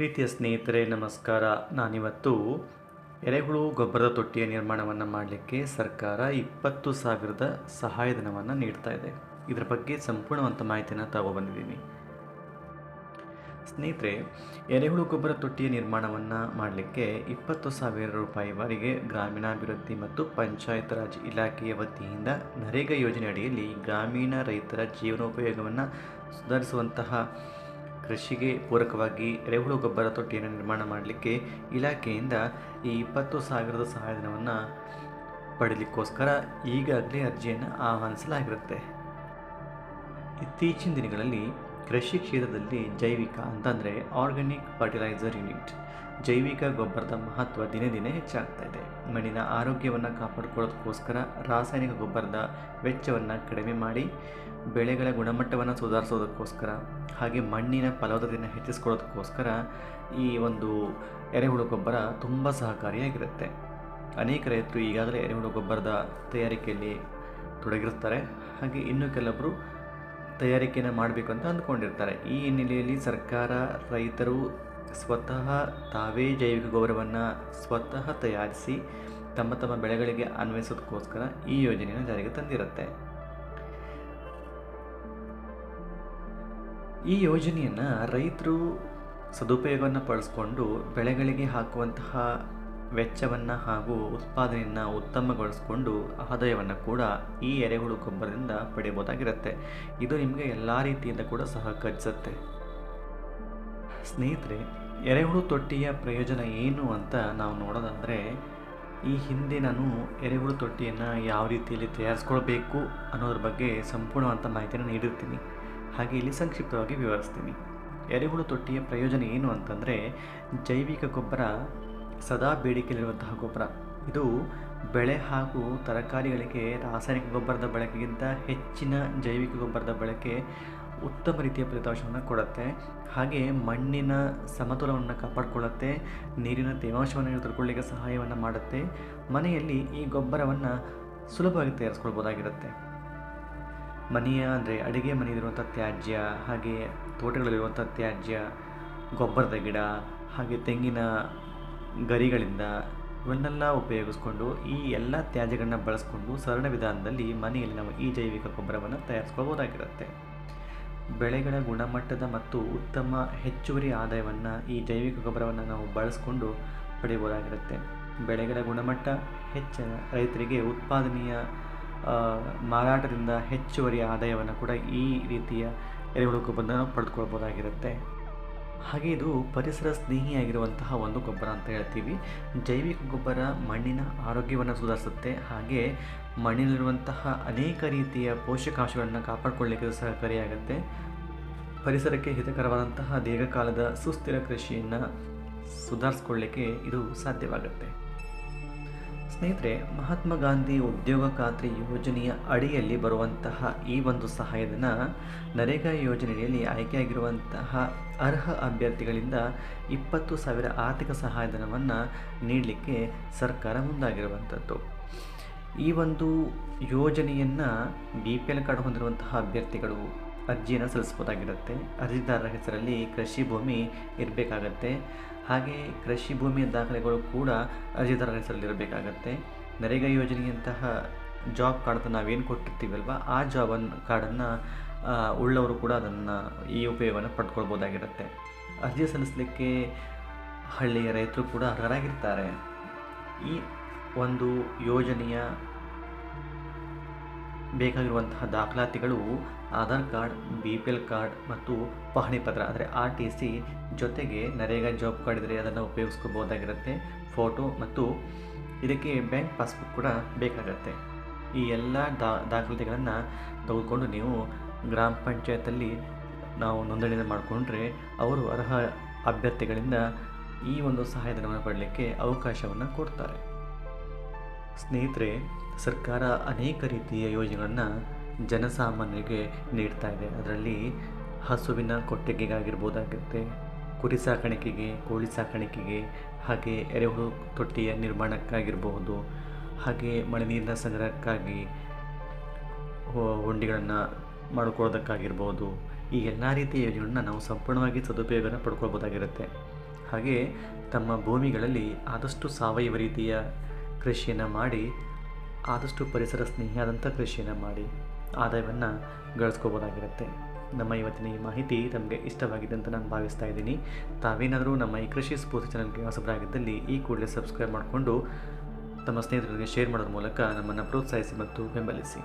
ಪ್ರೀತಿಯ ಸ್ನೇಹಿತರೆ ನಮಸ್ಕಾರ. ನಾನಿವತ್ತು ಎರೆಹುಳು ಗೊಬ್ಬರದ ತೊಟ್ಟಿಯ ನಿರ್ಮಾಣವನ್ನು ಮಾಡಲಿಕ್ಕೆ ಸರ್ಕಾರ 20,000 ಸಹಾಯಧನವನ್ನು ನೀಡ್ತಾ ಇದೆ. ಇದರ ಬಗ್ಗೆ ಸಂಪೂರ್ಣವಂತ ಮಾಹಿತಿಯನ್ನು ತಗೊಬಂದಿದ್ದೀನಿ. ಸ್ನೇಹಿತರೆ, ಎರೆಹುಳು ಗೊಬ್ಬರ ತೊಟ್ಟಿಯ ನಿರ್ಮಾಣವನ್ನು ಮಾಡಲಿಕ್ಕೆ 20,000 ರೂಪಾಯಿವರೆಗೆ ಗ್ರಾಮೀಣಾಭಿವೃದ್ಧಿ ಮತ್ತು ಪಂಚಾಯತ್ ರಾಜ್ ಇಲಾಖೆಯ ವತಿಯಿಂದ ನರೇಗಾ ಯೋಜನೆ ಅಡಿಯಲ್ಲಿ ಗ್ರಾಮೀಣ ರೈತರ ಜೀವನೋಪಯೋಗವನ್ನು ಸುಧಾರಿಸುವಂತಹ ಕೃಷಿಗೆ ಪೂರಕವಾಗಿ ಎರೆಹುಳು ಗೊಬ್ಬರ ತೊಟ್ಟಿಯನ್ನು ನಿರ್ಮಾಣ ಮಾಡಲಿಕ್ಕೆ ಇಲಾಖೆಯಿಂದ ಈ 20,000 ಸಹಾಯಧನವನ್ನು ಪಡೀಲಿಕ್ಕೋಸ್ಕರ ಈಗಾಗಲೇ ಅರ್ಜಿಯನ್ನು ಆಹ್ವಾನಿಸಲಾಗಿರುತ್ತೆ. ಇತ್ತೀಚಿನ ದಿನಗಳಲ್ಲಿ ಕೃಷಿ ಕ್ಷೇತ್ರದಲ್ಲಿ ಜೈವಿಕ ಅಂತಂದರೆ ಆರ್ಗ್ಯಾನಿಕ್ ಫರ್ಟಿಲೈಸರ್ ಯೂನಿಟ್ ಜೈವಿಕ ಗೊಬ್ಬರದ ಮಹತ್ವ ದಿನೇ ದಿನೇ ಹೆಚ್ಚಾಗ್ತಾ ಇದೆ. ಮಣ್ಣಿನ ಆರೋಗ್ಯವನ್ನು ಕಾಪಾಡಿಕೊಳ್ಳೋದಕ್ಕೋಸ್ಕರ ರಾಸಾಯನಿಕ ಗೊಬ್ಬರದ ವೆಚ್ಚವನ್ನು ಕಡಿಮೆ ಮಾಡಿ ಬೆಳೆಗಳ ಗುಣಮಟ್ಟವನ್ನು ಸುಧಾರಿಸೋದಕ್ಕೋಸ್ಕರ ಹಾಗೆ ಮಣ್ಣಿನ ಫಲವತ್ತತೆಯನ್ನು ಹೆಚ್ಚಿಸ್ಕೊಳ್ಳೋದಕ್ಕೋಸ್ಕರ ಈ ಒಂದು ಎರೆಹುಳು ಗೊಬ್ಬರ ತುಂಬ ಸಹಕಾರಿಯಾಗಿರುತ್ತೆ. ಅನೇಕ ರೈತರು ಈಗಾಗಲೇ ಎರೆಹುಳು ಗೊಬ್ಬರದ ತಯಾರಿಕೆಯಲ್ಲಿ ತೊಡಗಿರ್ತಾರೆ. ಹಾಗೆ ಇನ್ನೂ ಕೆಲವೊಬ್ಬರು ತಯಾರಿಕೆಯನ್ನು ಮಾಡಬೇಕು ಅಂತ ಅಂದ್ಕೊಂಡಿರ್ತಾರೆ. ಈ ಹಿನ್ನೆಲೆಯಲ್ಲಿ ಸರ್ಕಾರ ರೈತರು ಸ್ವತಃ ತಾವೇ ಜೈವಿಕ ಗೊಬ್ಬರವನ್ನು ಸ್ವತಃ ತಯಾರಿಸಿ ತಮ್ಮ ತಮ್ಮ ಬೆಳೆಗಳಿಗೆ ಅನ್ವಯಿಸೋದಕ್ಕೋಸ್ಕರ ಈ ಯೋಜನೆಯನ್ನು ಜಾರಿಗೆ ತಂದಿರುತ್ತೆ. ಈ ಯೋಜನೆಯನ್ನು ರೈತರು ಸದುಪಯೋಗವನ್ನು ಪಡಿಸ್ಕೊಂಡು ಬೆಳೆಗಳಿಗೆ ಹಾಕುವಂತಹ ವೆಚ್ಚವನ್ನು ಹಾಗೂ ಉತ್ಪಾದನೆಯನ್ನು ಉತ್ತಮಗೊಳಿಸ್ಕೊಂಡು ಆದಾಯವನ್ನು ಕೂಡ ಈ ಎರೆಹುಳು ಗೊಬ್ಬರದಿಂದ ಪಡೆಯಬಹುದಾಗಿರುತ್ತೆ. ಇದು ನಿಮಗೆ ಎಲ್ಲ ರೀತಿಯಿಂದ ಕೂಡ ಸಹಕರಿಸುತ್ತೆ. ಸ್ನೇಹಿತರೆ, ಎರೆಹುಳು ತೊಟ್ಟಿಯ ಪ್ರಯೋಜನ ಏನು ಅಂತ ನಾವು ನೋಡೋದಾದರೆ, ಈ ಹಿಂದೆ ನಾನು ಎರೆಹುಳು ತೊಟ್ಟಿಯನ್ನು ಯಾವ ರೀತಿಯಲ್ಲಿ ತಯಾರಿಸ್ಕೊಳ್ಬೇಕು ಅನ್ನೋದ್ರ ಬಗ್ಗೆ ಸಂಪೂರ್ಣವಂತ ಮಾಹಿತಿಯನ್ನು ನೀಡಿರ್ತೀನಿ. ಹಾಗೆ ಇಲ್ಲಿ ಸಂಕ್ಷಿಪ್ತವಾಗಿ ವಿವರಿಸ್ತೀನಿ. ಎರೆಹುಳು ತೊಟ್ಟಿಯ ಪ್ರಯೋಜನ ಏನು ಅಂತಂದರೆ, ಜೈವಿಕ ಗೊಬ್ಬರ ಸದಾ ಬೇಡಿಕೆಯಲ್ಲಿರುವಂತಹ ಗೊಬ್ಬರ. ಇದು ಬೆಳೆ ಹಾಗೂ ತರಕಾರಿಗಳಿಗೆ ರಾಸಾಯನಿಕ ಗೊಬ್ಬರದ ಬಳಕೆಗಿಂತ ಹೆಚ್ಚಿನ ಜೈವಿಕ ಗೊಬ್ಬರದ ಬಳಕೆ ಉತ್ತಮ ರೀತಿಯ ಫಲಿತಾಂಶವನ್ನು ಕೊಡುತ್ತೆ. ಹಾಗೆ ಮಣ್ಣಿನ ಸಮತೋಲನವನ್ನು ಕಾಪಾಡಿಕೊಳ್ಳುತ್ತೆ, ನೀರಿನ ತೇವಾಂಶವನ್ನು ಹಿಡಿದುಕೊಳ್ಳಲಿಕ್ಕೆ ಸಹಾಯವನ್ನು ಮಾಡುತ್ತೆ. ಮನೆಯಲ್ಲಿ ಈ ಗೊಬ್ಬರವನ್ನು ಸುಲಭವಾಗಿ ತಯಾರಿಸ್ಕೊಳ್ಬೋದಾಗಿರುತ್ತೆ. ಮನೆಯ ಅಂದರೆ ಅಡುಗೆ ಮನೆಯಲ್ಲಿರುವಂಥ ತ್ಯಾಜ್ಯ, ಹಾಗೆ ತೋಟಗಳಲ್ಲಿರುವಂಥ ತ್ಯಾಜ್ಯ, ಗೊಬ್ಬರದ ಗಿಡ, ಹಾಗೆ ತೆಂಗಿನ ಗರಿಗಳಿಂದ ಇವನ್ನೆಲ್ಲ ಉಪಯೋಗಿಸ್ಕೊಂಡು ಈ ಎಲ್ಲ ತ್ಯಾಜ್ಯಗಳನ್ನ ಬಳಸ್ಕೊಂಡು ಸರಳ ವಿಧಾನದಲ್ಲಿ ಮನೆಯಲ್ಲಿ ನಾವು ಈ ಜೈವಿಕ ಗೊಬ್ಬರವನ್ನು ತಯಾರಿಸ್ಕೊಳ್ಬೋದಾಗಿರುತ್ತೆ. ಬೆಳೆಗಳ ಗುಣಮಟ್ಟದ ಮತ್ತು ಉತ್ತಮ ಹೆಚ್ಚುವರಿ ಆದಾಯವನ್ನು ಈ ಜೈವಿಕ ಗೊಬ್ಬರವನ್ನು ನಾವು ಬಳಸ್ಕೊಂಡು ಪಡೆಯಬಹುದಾಗಿರುತ್ತೆ. ಬೆಳೆಗಳ ಗುಣಮಟ್ಟ ಹೆಚ್ಚಿನ ರೈತರಿಗೆ ಉತ್ಪಾದನೆಯ ಮಾರಾಟದಿಂದ ಹೆಚ್ಚುವರಿ ಆದಾಯವನ್ನು ಕೂಡ ಈ ರೀತಿಯ ಎರೆಹುಳು ಗೊಬ್ಬರವನ್ನು ಪಡೆದುಕೊಳ್ಬೋದಾಗಿರುತ್ತೆ. ಹಾಗೆ ಇದು ಪರಿಸರ ಸ್ನೇಹಿಯಾಗಿರುವಂತಹ ಒಂದು ಗೊಬ್ಬರ ಅಂತ ಹೇಳ್ತೀವಿ. ಜೈವಿಕ ಗೊಬ್ಬರ ಮಣ್ಣಿನ ಆರೋಗ್ಯವನ್ನು ಸುಧಾರಿಸುತ್ತೆ. ಹಾಗೆ ಮಣ್ಣಿನಲ್ಲಿರುವಂತಹ ಅನೇಕ ರೀತಿಯ ಪೋಷಕಾಂಶಗಳನ್ನು ಕಾಪಾಡಿಕೊಳ್ಳಲಿಕ್ಕೆ ಸಹಕಾರಿಯಾಗುತ್ತೆ. ಪರಿಸರಕ್ಕೆ ಹಿತಕರವಾದಂತಹ ದೀರ್ಘಕಾಲದ ಸುಸ್ಥಿರ ಕೃಷಿಯನ್ನು ಸುಧಾರಿಸ್ಕೊಳ್ಳಿಕ್ಕೆ ಇದು ಸಾಧ್ಯವಾಗುತ್ತೆ. ಸ್ನೇಹಿತರೆ, ಮಹಾತ್ಮ ಗಾಂಧಿ ಉದ್ಯೋಗ ಖಾತ್ರಿ ಯೋಜನೆಯ ಅಡಿಯಲ್ಲಿ ಬರುವಂತಹ ಈ ಒಂದು ಸಹಾಯಧನ ನರೇಗಾ ಯೋಜನೆಯಲ್ಲಿ ಆಯ್ಕೆಯಾಗಿರುವಂತಹ ಅರ್ಹ ಅಭ್ಯರ್ಥಿಗಳಿಂದ 20,000 ಆರ್ಥಿಕ ಸಹಾಯಧನವನ್ನು ನೀಡಲಿಕ್ಕೆ ಸರ್ಕಾರ ಮುಂದಾಗಿರುವಂಥದ್ದು. ಈ ಒಂದು ಯೋಜನೆಯನ್ನು BPL ಕಾರ್ಡ್ ಹೊಂದಿರುವಂತಹ ಅಭ್ಯರ್ಥಿಗಳು ಅರ್ಜಿಯನ್ನು ಸಲ್ಲಿಸಬಹುದಾಗಿರುತ್ತೆ. ಅರ್ಜಿದಾರರ ಹೆಸರಲ್ಲಿ ಕೃಷಿ ಭೂಮಿ ಇರಬೇಕಾಗತ್ತೆ. ಹಾಗೆ ಕೃಷಿ ಭೂಮಿಯ ದಾಖಲೆಗಳು ಕೂಡ ಅರ್ಜಿದಾರರ ಹೆಸರಲ್ಲಿರಬೇಕಾಗತ್ತೆ. ನರೇಗಾ ಯೋಜನೆಯಂತಹ ಜಾಬ್ ಕಾರ್ಡ್ ನಾವೇನು ಕೊಟ್ಟಿರ್ತೀವಲ್ವ, ಆ ಕಾರ್ಡನ್ನು ಉಳ್ಳವರು ಕೂಡ ಅದನ್ನು ಈ ಉಪಯೋಗವನ್ನು ಪಡ್ಕೊಳ್ಬೋದಾಗಿರುತ್ತೆ. ಅರ್ಜಿ ಸಲ್ಲಿಸಲಿಕ್ಕೆ ಹಳ್ಳಿಯ ರೈತರು ಕೂಡ ಅರ್ಹರಾಗಿರ್ತಾರೆ. ಈ ಒಂದು ಯೋಜನೆಯ ಬೇಕಾಗಿರುವಂತಹ ದಾಖಲಾತಿಗಳು ಆಧಾರ್ ಕಾರ್ಡ್, BPL ಕಾರ್ಡ್ ಮತ್ತು ಪಹಣಿ ಪತ್ರ ಅಂದರೆ RTC ಜೊತೆಗೆ ನರೇಗಾ ಜಾಬ್ ಕಾರ್ಡ್ ಇದ್ದರೆ ಅದನ್ನು ಉಪಯೋಗಿಸ್ಕೋಬೋದಾಗಿರುತ್ತೆ. ಫೋಟೋ ಮತ್ತು ಇದಕ್ಕೆ ಬ್ಯಾಂಕ್ ಪಾಸ್ಬುಕ್ ಕೂಡ ಬೇಕಾಗತ್ತೆ. ಈ ಎಲ್ಲ ದಾಖಲಾತಿಗಳನ್ನು ತೆಗೆದುಕೊಂಡು ನೀವು ಗ್ರಾಮ ಪಂಚಾಯತಲ್ಲಿ ನಾವು ನೋಂದಣಿಯನ್ನು ಮಾಡಿಕೊಂಡ್ರೆ ಅವರು ಅರ್ಹ ಅಭ್ಯರ್ಥಿಗಳಿಂದ ಈ ಒಂದು ಸಹಾಯಧನವನ್ನು ಪಡಲಿಕ್ಕೆ ಅವಕಾಶವನ್ನು ಕೊಡ್ತಾರೆ. ಸ್ನೇಹಿತರೆ, ಸರ್ಕಾರ ಅನೇಕ ರೀತಿಯ ಯೋಜನೆಗಳನ್ನು ಜನಸಾಮಾನ್ಯರಿಗೆ ನೀಡ್ತಾ ಇದೆ. ಅದರಲ್ಲಿ ಹಸುವಿನ ಕೊಟ್ಟಿಗೆಗಾಗಿರ್ಬೋದಾಗುತ್ತೆ, ಕುರಿ ಸಾಕಾಣಿಕೆಗೆ, ಕೋಳಿ ಸಾಕಾಣಿಕೆಗೆ, ಹಾಗೆ ಎರೆಹುಳು ತೊಟ್ಟಿಯ ನಿರ್ಮಾಣಕ್ಕಾಗಿರಬಹುದು, ಹಾಗೆ ಮಳೆ ನೀರಿನ ಸಂಗ್ರಹಕ್ಕಾಗಿ ಹೊಂಡಿಗಳನ್ನು ಮಾಡಿಕೊಳ್ಳೋದಕ್ಕಾಗಿರ್ಬೋದು. ಈ ಎಲ್ಲ ರೀತಿಯ ಯೋಜನೆಗಳನ್ನ ನಾವು ಸಂಪೂರ್ಣವಾಗಿ ಸದುಪಯೋಗನ ಪಡ್ಕೊಳ್ಬೋದಾಗಿರುತ್ತೆ. ಹಾಗೆ ತಮ್ಮ ಭೂಮಿಗಳಲ್ಲಿ ಆದಷ್ಟು ಸಾವಯವ ರೀತಿಯ ಕೃಷಿಯನ್ನು ಮಾಡಿ, ಆದಷ್ಟು ಪರಿಸರ ಸ್ನೇಹಿಯಾದಂಥ ಕೃಷಿಯನ್ನು ಮಾಡಿ ಆದಾಯವನ್ನು ಗಳಿಸ್ಕೋಬೋದಾಗಿರುತ್ತೆ. ನಮ್ಮ ಇವತ್ತಿನ ಈ ಮಾಹಿತಿ ತಮಗೆ ಇಷ್ಟವಾಗಿದೆ ಅಂತ ನಾನು ಭಾವಿಸ್ತಾ ಇದ್ದೀನಿ. ತಾವೇನಾದರೂ ನಮ್ಮ ಈ ಕೃಷಿ ಸ್ಫೂರ್ತಿ ಚಾನಲ್ಗೆ ಹೊಸಬರಾಗಿದ್ದಲ್ಲಿ ಈ ಕೂಡಲೇ ಸಬ್ಸ್ಕ್ರೈಬ್ ಮಾಡಿಕೊಂಡು ತಮ್ಮ ಸ್ನೇಹಿತರಿಗೆ ಶೇರ್ ಮಾಡೋದ್ರ ಮೂಲಕ ನಮ್ಮನ್ನು ಪ್ರೋತ್ಸಾಹಿಸಿ ಮತ್ತು ಬೆಂಬಲಿಸಿ.